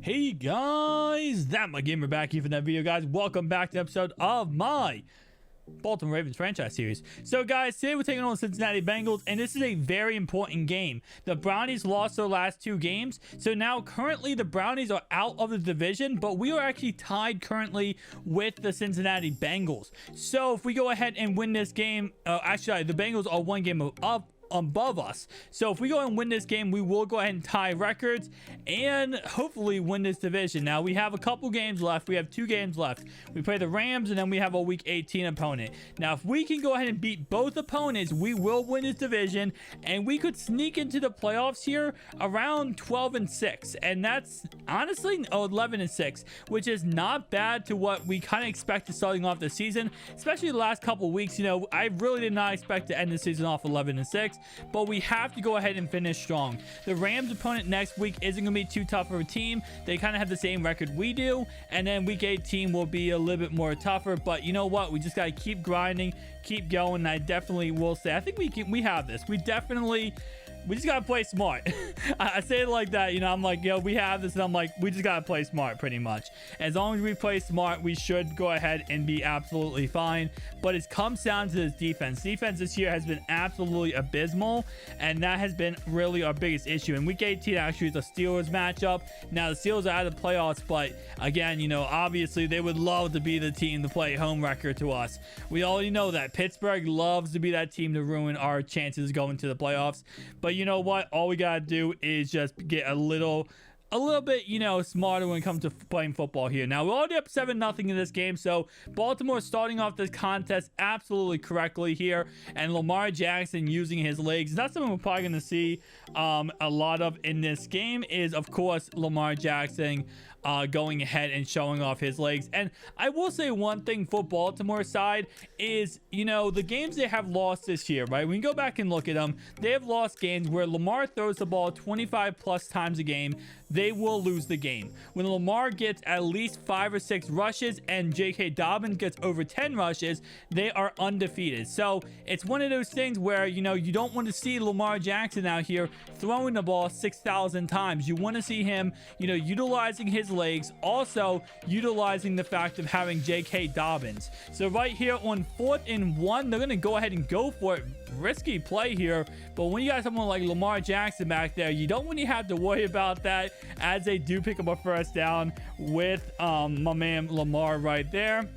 Hey guys, my gamer back here for that video, guys. Welcome back to an episode of my Baltimore Ravens franchise series. So guys, today we're taking on the Cincinnati Bengals, and this is a very important game. The Brownies lost their last two games, so now currently the Brownies are out of the division, but we are actually tied currently with the Cincinnati Bengals. So if we go ahead and win this game, actually the Bengals are one game above us. So if we go and win this game, we will go ahead and tie records and hopefully win this division. Now we have a couple games left. We have 2 games left. We play the Rams and then we have a week 18 opponent. Now if we can go ahead and beat both opponents, we will win this division and we could sneak into the playoffs here around 12-6, and that's honestly 11-6, which is not bad to what we kind of expected starting off the season, especially the last couple weeks. You know, I really did not expect to end the season off 11-6, but we have to go ahead and finish strong. The Rams opponent next week isn't going to be too tough of a team. They kind of have the same record we do, and then week 18 will be a little bit more tougher, but you know what, we just got to keep grinding, keep going. And I definitely will say, I think we have this. We just gotta play smart. I say it like that, you know. I'm like, yo, we have this, and I'm like, we just gotta play smart, pretty much. As long as we play smart, we should go ahead and be absolutely fine. But it comes down to this defense. Defense this year has been absolutely abysmal, and that has been really our biggest issue. In week 18, actually, is a Steelers matchup. Now the Steelers are out of the playoffs, but again, you know, obviously they would love to be the team to play home record to us. We already know that Pittsburgh loves to be that team to ruin our chances of going to the playoffs. But you know what? All we gotta do is just get a little bit, you know, smarter when it comes to playing football here. Now, we're already up 7-0 in this game, so Baltimore starting off this contest absolutely correctly here, and Lamar Jackson using his legs. That's something we're probably going to see a lot of in this game is, of course, Lamar Jackson going ahead and showing off his legs. And I will say one thing for Baltimore side is, you know, the games they have lost this year, right? When you go back and look at them, they have lost games where Lamar throws the ball 25 plus times a game. They will lose the game. When Lamar gets at least 5 or 6 rushes and J.K. Dobbins gets over 10 rushes, they are undefeated. So it's one of those things where, you know, you don't want to see Lamar Jackson out here throwing the ball 6,000 times. You want to see him, you know, utilizing his legs, also utilizing the fact of having J.K. Dobbins. So right here on 4th and 1, they're going to go ahead and go for it. Risky play here, but when you got someone like Lamar Jackson back there, you don't really have to worry about that, as they do pick up a first down with my man Lamar right there.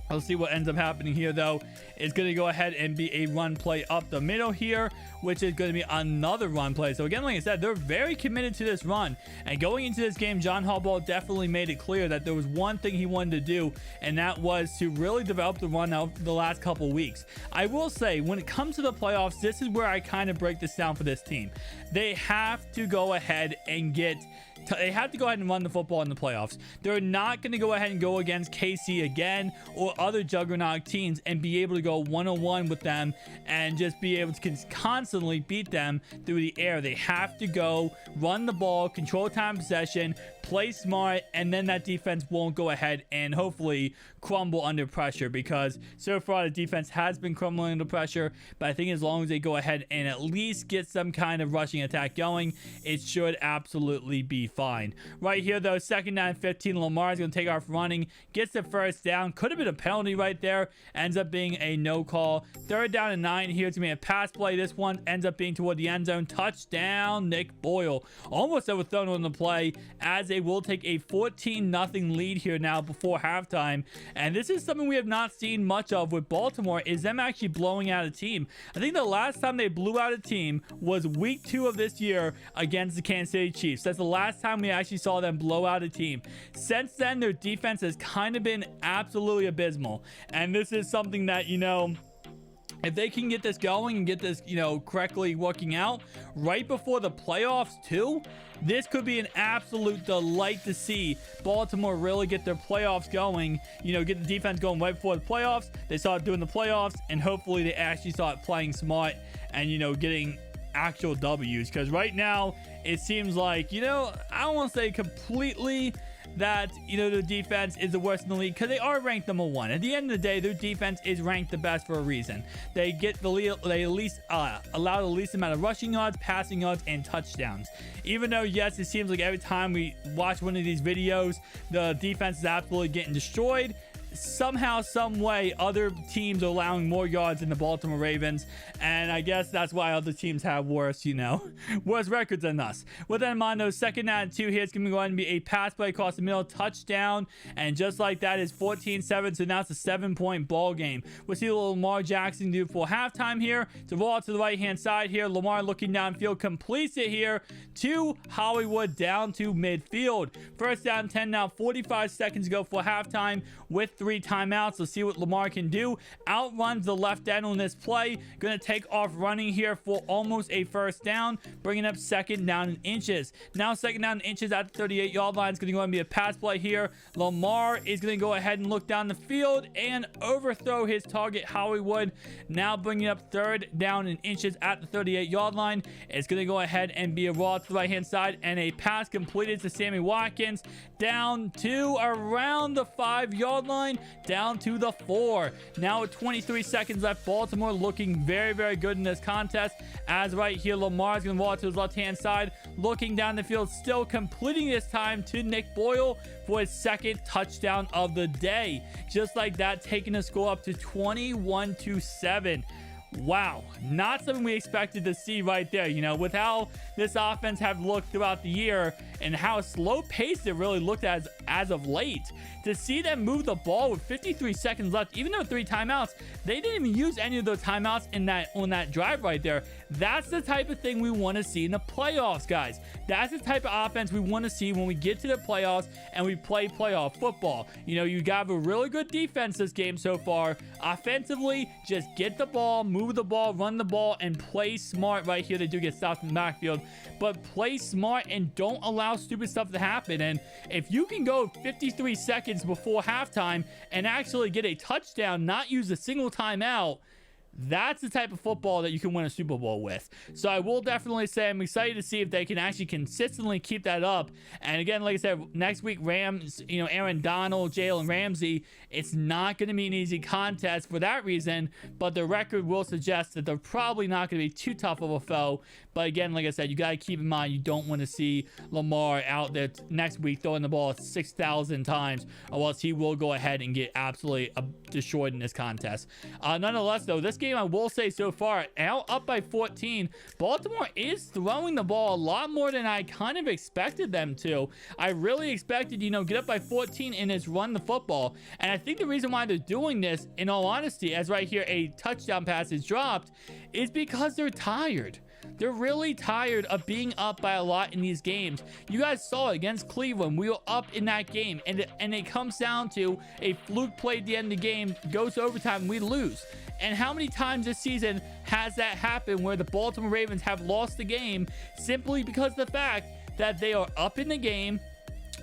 Let's see what ends up happening here, though. It's going to go ahead and be a run play up the middle here, which is going to be another run play. So again, like I said, they're very committed to this run. And going into this game, John Harbaugh definitely made it clear that there was one thing he wanted to do, and that was to really develop the run out the last couple weeks. I will say, when it comes to the playoffs, this is where I kind of break this down for this team. They have to go ahead and they have to go ahead and run the football in the playoffs. They're not going to go ahead and go against KC again or other juggernaut teams and be able to go one-on-one with them and just be able to constantly beat them through the air. They have to go run the ball, control time possession, play smart, and then that defense won't go ahead and hopefully crumble under pressure, because so far the defense has been crumbling under pressure. But I think as long as they go ahead and at least get some kind of rushing attack going, it should absolutely be fine. Right here, though, 2nd down and 15. Lamar's going to take off running, gets the first down. Could have been a penalty right there, ends up being a no call. 3rd down and 9 here. It's going to be a pass play. This one ends up being toward the end zone. Touchdown, Nick Boyle. Almost overthrown on the play, as they will take a 14-0 lead here now before halftime. And this is something we have not seen much of with Baltimore, is them actually blowing out a team. I think the last time they blew out a team was week 2 of this year against the Kansas City Chiefs. That's the last time we actually saw them blow out a team. Since then, their defense has kind of been absolutely abysmal. And this is something that, you know, if they can get this going and get this, you know, correctly working out right before the playoffs too, this could be an absolute delight to see Baltimore really get their playoffs going, you know, get the defense going right before the playoffs. They start doing the playoffs, and hopefully they actually start playing smart and, you know, getting actual W's, because right now it seems like, you know, I don't want to say completely that, you know, the defense is the worst in the league, because they are ranked number 1. At the end of the day, their defense is ranked the best for a reason. They get the lead, they at least allow the least amount of rushing yards, passing yards, and touchdowns. Even though, yes, it seems like every time we watch one of these videos, the defense is absolutely getting destroyed. Somehow, some way, other teams are allowing more yards than the Baltimore Ravens, and I guess that's why other teams have worse, you know, worse records than us. With that in mind, though, 2nd and 2 here, it's going to go ahead and be a pass play across the middle, touchdown, and just like that is 14-7, so now it's a 7-point ball game. We'll see a little Lamar Jackson do for halftime here to roll out to the right-hand side here. Lamar looking downfield, completes it here to Hollywood down to midfield. 1st down 10 now, 45 seconds to go for halftime with 3 timeouts. Let's see what Lamar can do. Outruns the left end on this play. Going to take off running here for almost a 1st down, bringing up 2nd down in inches. Now 2nd down in inches at the 38-yard line. It's going to go and be a pass play here. Lamar is going to go ahead and look down the field and overthrow his target, Hollywood. Now bringing up 3rd down in inches at the 38-yard line. It's going to go ahead and be a roll to the right-hand side, and a pass completed to Sammy Watkins down to around the 5-yard line, down to the 4. Now with 23 seconds left, Baltimore looking very, very good in this contest, as right here Lamar's going to roll out to his left-hand side, looking down the field, still completing this time to Nick Boyle for his 2nd touchdown of the day. Just like that, taking the score up to 21-7. Wow, not something we expected to see right there, you know, with how this offense have looked throughout the year and how slow paced it really looked as of late. To see them move the ball with 53 seconds left, even though 3 timeouts, they didn't even use any of those timeouts on that drive right there. That's the type of thing we want to see in the playoffs, guys. That's the type of offense we want to see when we get to the playoffs and we play playoff football. You know, you got a really good defense this game so far. Offensively, just get the ball, move the ball, run the ball, and play smart right here. They do get stopped in the backfield, but play smart and don't allow stupid stuff to happen. And if you can go 53 seconds before halftime and actually get a touchdown, not use a single timeout, that's the type of football that you can win a Super Bowl with. So I will definitely say I'm excited to see if they can actually consistently keep that up. And again, like I said, next week, Rams, you know, Aaron Donald, Jalen Ramsey, it's not going to be an easy contest for that reason, but the record will suggest that they're probably not going to be too tough of a foe. But again, like I said, you got to keep in mind, you don't want to see Lamar out there next week throwing the ball 6,000 times, or else he will go ahead and get absolutely destroyed in this contest. Nonetheless, though, this game, I will say so far, up by 14, Baltimore is throwing the ball a lot more than I kind of expected them to. I really expected, you know, get up by 14 and just run the football. And I think the reason why they're doing this, in all honesty, as right here a touchdown pass is dropped, is because they're tired. They're really tired of being up by a lot in these games. You guys saw it against Cleveland. We were up in that game, and it comes down to a fluke play at the end of the game, goes to overtime, we lose. And how many times this season has that happened where the Baltimore Ravens have lost the game simply because of the fact that they are up in the game,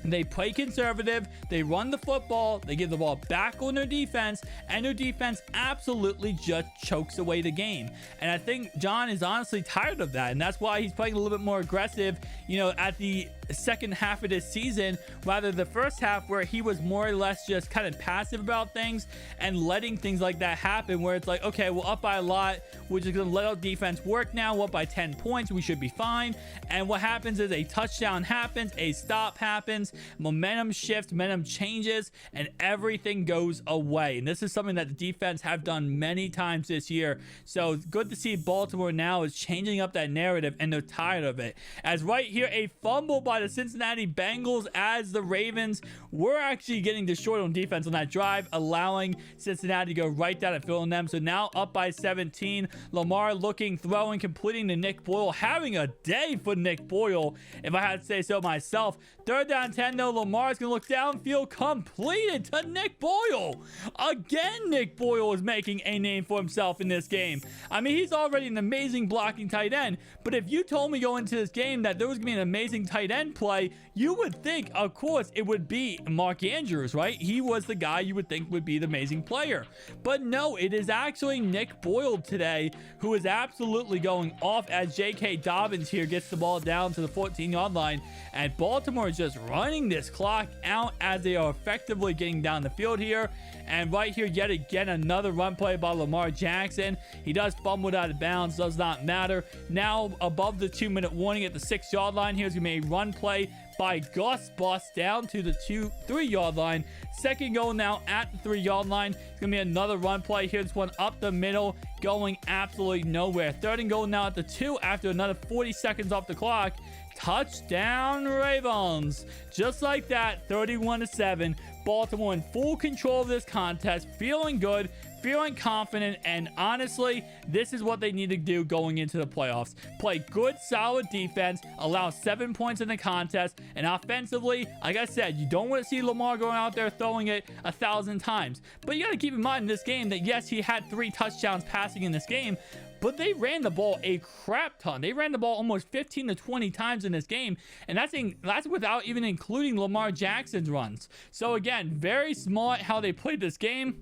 they play conservative, they run the football, they give the ball back on their defense, and their defense absolutely just chokes away the game. And I think John is honestly tired of that, and that's why he's playing a little bit more aggressive, you know, at the second half of this season, rather the first half where he was more or less just kind of passive about things and letting things like that happen, where it's like, okay, we're up by a lot, we're just gonna let our defense work now, we're up by 10 points, we should be fine. And what happens is a touchdown happens, a stop happens, momentum shifts, momentum changes, and everything goes away. And this is something that the defense have done many times this year. So it's good to see Baltimore now is changing up that narrative, and they're tired of it. As right here, a fumble by the Cincinnati Bengals, as the Ravens were actually getting destroyed on defense on that drive, allowing Cincinnati to go right down and fill in them. So now up by 17, Lamar looking, throwing, completing to Nick Boyle, having a day for Nick Boyle, if I had to say so myself. 3rd down 10, though, Lamar's gonna look downfield, completed to Nick Boyle. Again, Nick Boyle is making a name for himself in this game. I mean, he's already an amazing blocking tight end, but if you told me going into this game that there was gonna be an amazing tight end end play, you would think, of course, it would be Mark Andrews, right? He was the guy you would think would be the amazing player. But no, it is actually Nick Boyle today who is absolutely going off as J.K. Dobbins here gets the ball down to the 14-yard line. And Baltimore is just running this clock out as they are effectively getting down the field here. And right here, yet again, another run play by Lamar Jackson. He does fumble out of bounds, does not matter. Now above the 2-minute warning at the 6-yard line. Here's going to be a run play by Gus Bus down to the 3-yard line. Second goal now at the 3-yard line. It's going to be another run play. Here's one up the middle, going absolutely nowhere. Third and goal now at the 2 after another 40 seconds off the clock. Touchdown Ravens. Just like that, 31-7. Baltimore in full control of this contest, feeling good, feeling confident, and honestly, this is what they need to do going into the playoffs. Play good, solid defense, allow 7 points in the contest, and offensively, like I said, you don't want to see Lamar going out there throwing it 1,000 times. But you got to keep in mind in this game that yes, he had 3 touchdowns passing in this game, but they ran the ball a crap ton. They ran the ball almost 15 to 20 times in this game, and that's without even including Lamar Jackson's runs. So again, very smart how they played this game.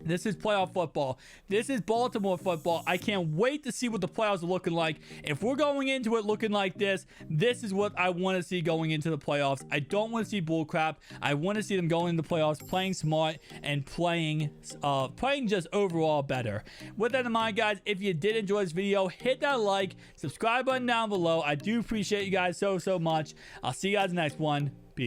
This is playoff football. This is Baltimore football. I can't wait to see what the playoffs are looking like. If we're going into it looking like this is what I want to see going into the playoffs. I don't want to see bullcrap. I want to see them going into the playoffs, playing smart and playing just overall better. With that in mind, guys, if you did enjoy this video, hit that like, subscribe button down below. I do appreciate you guys so much. I'll see you guys in the next one. Peace.